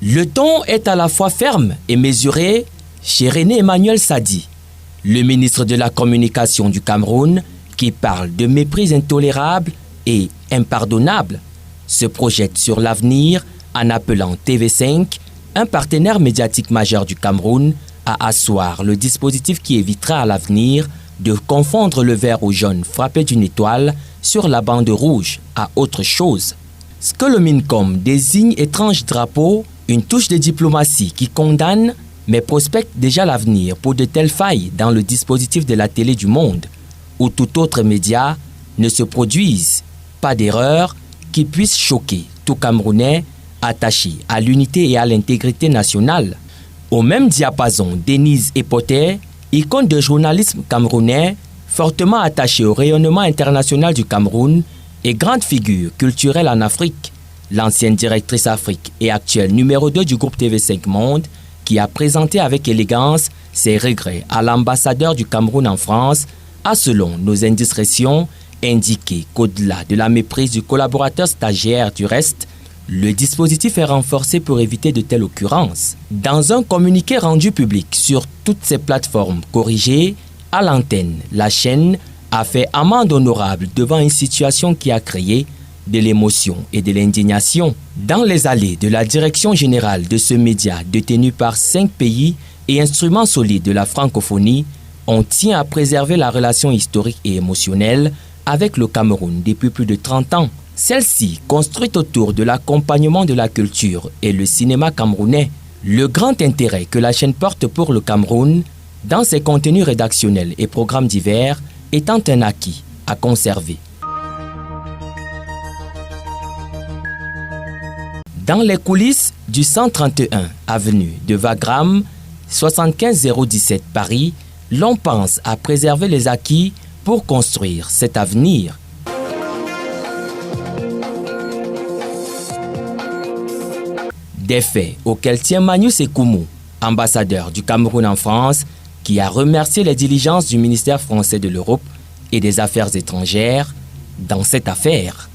Le ton est à la fois ferme et mesuré chez René Emmanuel Sadi, le ministre de la Communication du Cameroun, qui parle de mépris intolérable et impardonnable, se projette sur l'avenir en appelant TV5, un partenaire médiatique majeur du Cameroun, à asseoir le dispositif qui évitera à l'avenir de confondre le vert ou jaune frappé d'une étoile sur la bande rouge à autre chose. Ce que le MINCOM désigne étrange drapeau, une touche de diplomatie qui condamne mais prospecte déjà l'avenir pour de telles failles dans le dispositif de la télé du monde, où tout autre média ne se produise pas d'erreur qui puisse choquer tout Camerounais attaché à l'unité et à l'intégrité nationale. Au même diapason, Denise Epoté, icône de journalisme camerounais, fortement attachée au rayonnement international du Cameroun et grande figure culturelle en Afrique, l'ancienne directrice Afrique et actuelle numéro 2 du groupe TV5 Monde, qui a présenté avec élégance ses regrets à l'ambassadeur du Cameroun en France, a, selon nos indiscrétions, indiqué qu'au-delà de la méprise du collaborateur stagiaire du reste, le dispositif est renforcé pour éviter de telles occurrences. Dans un communiqué rendu public sur toutes ces plateformes corrigées, à l'antenne, la chaîne a fait amende honorable devant une situation qui a créé de l'émotion et de l'indignation. Dans les allées de la direction générale de ce média détenu par 5 pays et instruments solides de la francophonie, on tient à préserver la relation historique et émotionnelle avec le Cameroun depuis plus de 30 ans. Celle-ci, construite autour de l'accompagnement de la culture et le cinéma camerounais, le grand intérêt que la chaîne porte pour le Cameroun, dans ses contenus rédactionnels et programmes divers, étant un acquis à conserver. Dans les coulisses du 131 avenue de Wagram, 75017 Paris, l'on pense à préserver les acquis pour construire cet avenir. Des faits auxquels tient Manu Sekoumou, ambassadeur du Cameroun en France, qui a remercié les diligences du ministère français de l'Europe et des Affaires étrangères dans cette affaire.